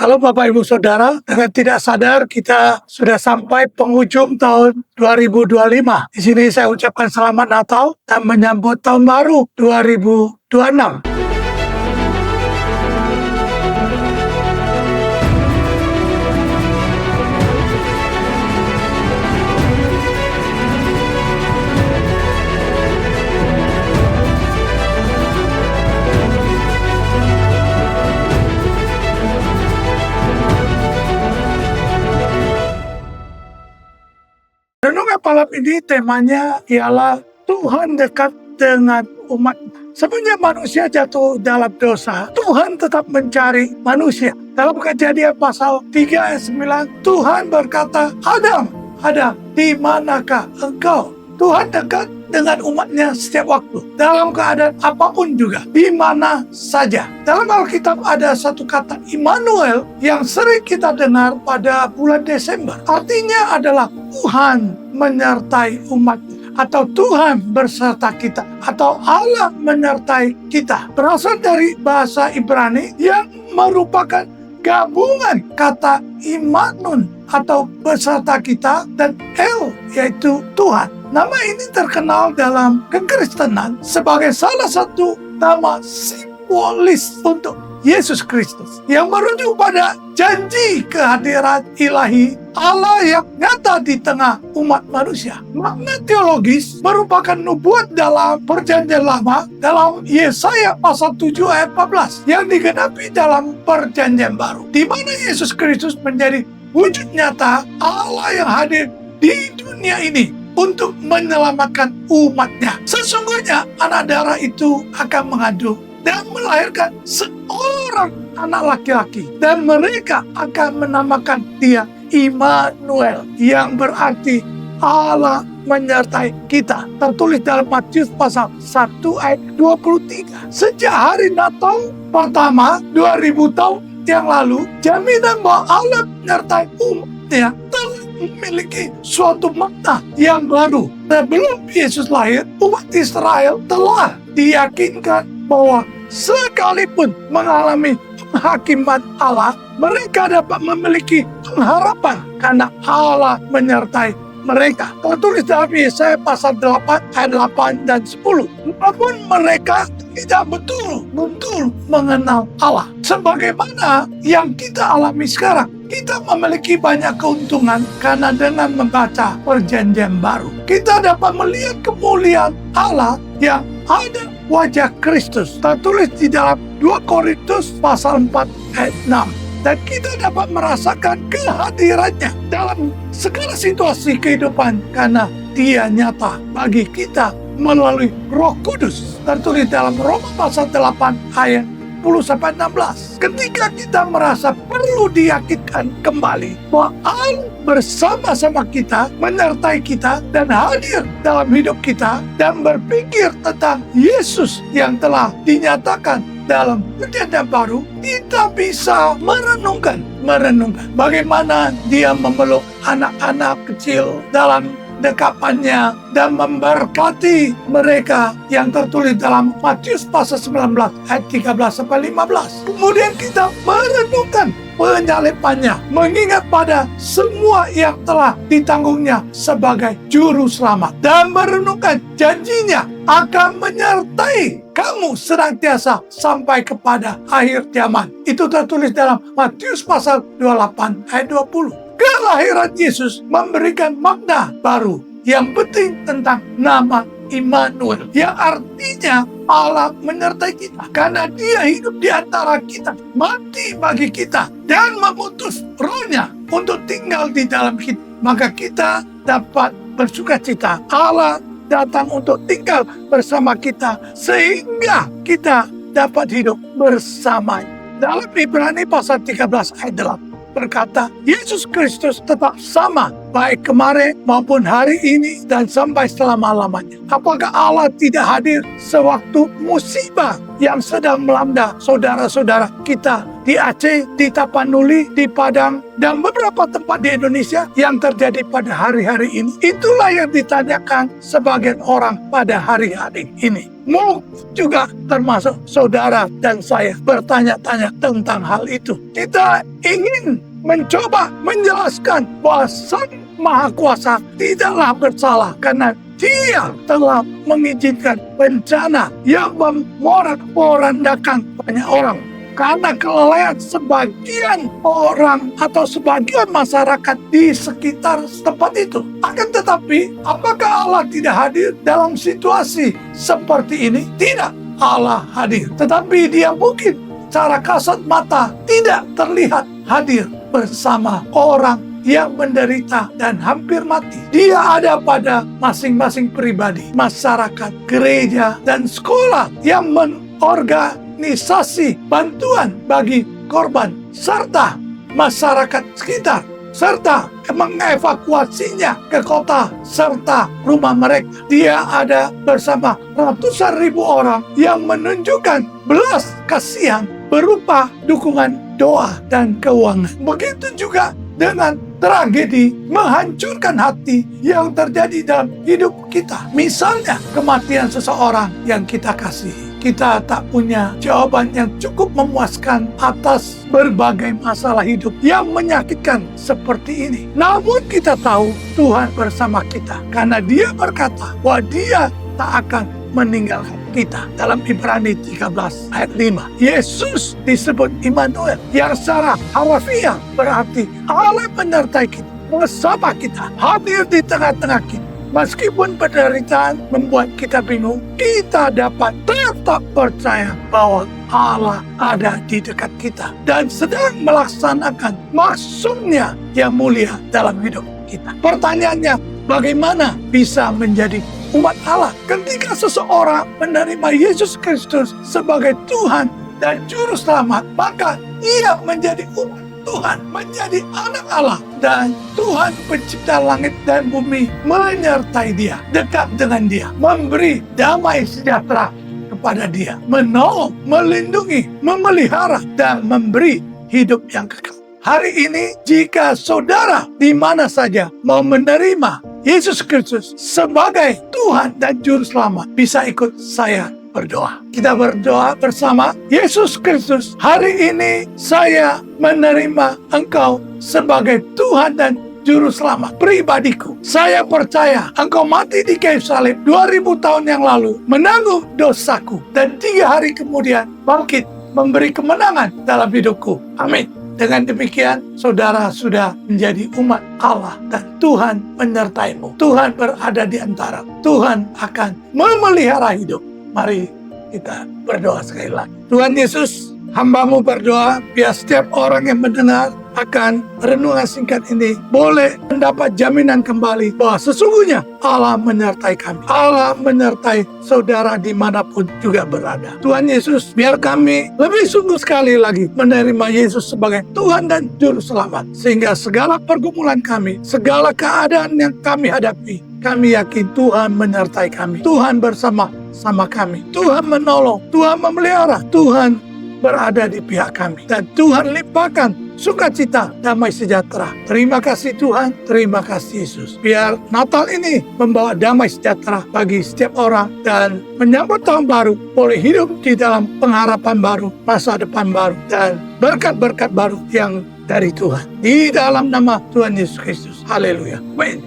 Halo Bapak Ibu Saudara, dengan tidak sadar kita sudah sampai penghujung tahun 2025. Di sini saya ucapkan selamat Natal dan menyambut tahun baru 2026. Renungan malam ini temanya ialah Tuhan dekat dengan umat. Sebenarnya manusia jatuh dalam dosa, Tuhan tetap mencari manusia. Dalam Kejadian pasal 3 ayat 9, Tuhan berkata, Adam, di manakah engkau? Tuhan dekat dengan umatnya setiap waktu, dalam keadaan apapun juga, di mana saja. Dalam Alkitab ada satu kata Immanuel yang sering kita dengar pada bulan Desember. Artinya adalah Tuhan menyertai umat, atau Tuhan berserta kita, atau Allah menyertai kita. Berasal dari bahasa Ibrani yang merupakan gabungan kata Immanun atau beserta kita dan El yaitu Tuhan. Nama ini terkenal dalam kekristenan sebagai salah satu nama simbolis untuk Yesus Kristus yang merujuk pada janji kehadiran ilahi Allah yang nyata di tengah umat manusia. Makna teologis merupakan nubuat dalam Perjanjian Lama dalam Yesaya pasal 7 ayat 14 yang digenapi dalam Perjanjian Baru, di mana Yesus Kristus menjadi wujud nyata Allah yang hadir di dunia ini untuk menyelamatkan umatnya. Sesungguhnya anak darah itu akan mengandung dan melahirkan seorang anak laki-laki, dan mereka akan menamakan dia Immanuel, yang berarti Allah menyertai kita. Tertulis dalam Matius pasal 1 ayat 23. Sejak hari Natal pertama 2000 tahun yang lalu, jaminan bahwa Allah menyertai umatnya telah memiliki suatu makna yang baru. Sebelum Yesus lahir, umat Israel telah diyakinkan bahwa sekalipun mengalami penghakiman Allah, mereka dapat memiliki pengharapan karena Allah menyertai mereka. Tertulis dalam Yesaya pasal 8 ayat 8 dan 10. Walaupun mereka tidak betul-betul mengenal Allah sebagaimana yang kita alami sekarang. Kita memiliki banyak keuntungan karena dengan membaca Perjanjian Baru, kita dapat melihat kemuliaan Allah yang ada wajah Kristus. Tertulis di dalam 2 Korintus pasal 4 ayat 6. Dan kita dapat merasakan kehadirannya dalam segala situasi kehidupan karena dia nyata bagi kita melalui Roh Kudus. Tertulis dalam Roma pasal 8 ayat 10-16. Ketika kita merasa perlu diyakinkan kembali bahwa Allah bersama-sama kita, menyertai kita, dan hadir dalam hidup kita, dan berpikir tentang Yesus yang telah dinyatakan dalam Perjanjian Baru, kita bisa merenungkan bagaimana dia memeluk anak-anak kecil dalam dekapannya dan memberkati mereka yang tertulis dalam Matius pasal 19 ayat 13-15. Kemudian kita merenungkan penyalibannya, mengingat pada semua yang telah ditanggungnya sebagai juru selamat, dan merenungkan janjinya akan menyertai kamu senantiasa sampai kepada akhir zaman. Itu tertulis dalam Matius pasal 28 ayat 20. Kelahiran Yesus memberikan makna baru yang penting tentang nama Immanuel, yang artinya Allah menyertai kita, karena dia hidup di antara kita, mati bagi kita, dan mengutus Roh-Nya untuk tinggal di dalam kita. Maka kita dapat bersukacita. Allah datang untuk tinggal bersama kita sehingga kita dapat hidup bersama. Dalam Ibrani pasal 13 ayat 8 berkata, Yesus Kristus tetap sama baik kemarin maupun hari ini dan sampai selama-lamanya. Apakah Allah tidak hadir sewaktu musibah yang sedang melanda saudara-saudara kita di Aceh, di Tapanuli, di Padang, dan beberapa tempat di Indonesia yang terjadi pada hari-hari ini? Itulah yang ditanyakan sebagian orang pada hari-hari ini. Mungkin juga termasuk saudara dan saya bertanya-tanya tentang hal itu. Kita ingin mencoba menjelaskan bahwa Sang Maha Kuasa tidaklah bersalah karena Dia telah mengizinkan bencana yang memorak-porandakan banyak orang. Karena kelalaian sebagian orang atau sebagian masyarakat di sekitar tempat itu. Akan tetapi, apakah Allah tidak hadir dalam situasi seperti ini? Tidak, Allah hadir. Tetapi Dia mungkin secara kasat mata tidak terlihat hadir bersama orang yang menderita dan hampir mati. Dia ada pada masing-masing pribadi, masyarakat, gereja, dan sekolah yang organisasi bantuan bagi korban serta masyarakat sekitar, serta mengevakuasinya ke kota serta rumah mereka. Dia ada bersama ratusan ribu orang yang menunjukkan belas kasihan berupa dukungan doa dan keuangan. Begitu juga dengan tragedi menghancurkan hati yang terjadi dalam hidup kita. Misalnya kematian seseorang yang kita kasihi. Kita tak punya jawaban yang cukup memuaskan atas berbagai masalah hidup yang menyakitkan seperti ini. Namun kita tahu Tuhan bersama kita. Karena Dia berkata bahwa Dia tak akan meninggalkan kita. Dalam Ibrani 13 ayat 5. Yesus disebut Immanuel, yang secara harfiah berarti Allah menyertai kita, bersama kita, hadir di tengah-tengah kita. Meskipun penderitaan membuat kita bingung, kita dapat tetap percaya bahwa Allah ada di dekat kita dan sedang melaksanakan maksudnya yang mulia dalam hidup kita. Pertanyaannya, bagaimana bisa menjadi umat Allah ketika seseorang menerima Yesus Kristus sebagai Tuhan dan Juru Selamat? Maka ia menjadi umat Tuhan, menjadi anak Allah, dan Tuhan pencipta langit dan bumi menyertai dia, dekat dengan dia, memberi damai sejahtera kepada dia, menolong, melindungi, memelihara, dan memberi hidup yang kekal. Hari ini, jika saudara di mana saja mau menerima Yesus Kristus sebagai Tuhan dan Juru Selamat, bisa ikut saya berdoa. Kita berdoa bersama. Yesus Kristus, hari ini saya menerima Engkau sebagai Tuhan dan Juru Selamat pribadiku. Saya percaya Engkau mati di kayu salib 2000 tahun yang lalu, menanggung dosaku, dan 3 hari kemudian bangkit memberi kemenangan dalam hidupku. Amin. Dengan demikian, saudara sudah menjadi umat Allah dan Tuhan menyertaimu. Tuhan berada di antara. Tuhan akan memelihara hidup. Mari kita berdoa sekali lagi. Tuhan Yesus, hamba-Mu berdoa biar setiap orang yang mendengar akan renungan singkat ini boleh mendapat jaminan kembali bahwa sesungguhnya Allah menyertai kami. Allah menyertai saudara dimanapun juga berada. Tuhan Yesus, biar kami lebih sungguh sekali lagi menerima Yesus sebagai Tuhan dan Juru Selamat. Sehingga segala pergumulan kami, segala keadaan yang kami hadapi, kami yakin Tuhan menyertai kami. Tuhan bersama kami. Tuhan menolong, Tuhan memelihara, Tuhan berada di pihak kami. Dan Tuhan limpahkan sukacita, damai sejahtera. Terima kasih Tuhan, terima kasih Yesus. Biar Natal ini membawa damai sejahtera bagi setiap orang dan menyambut tahun baru, boleh hidup di dalam pengharapan baru, masa depan baru, dan berkat-berkat baru yang dari Tuhan. Di dalam nama Tuhan Yesus Kristus. Haleluya. Amin.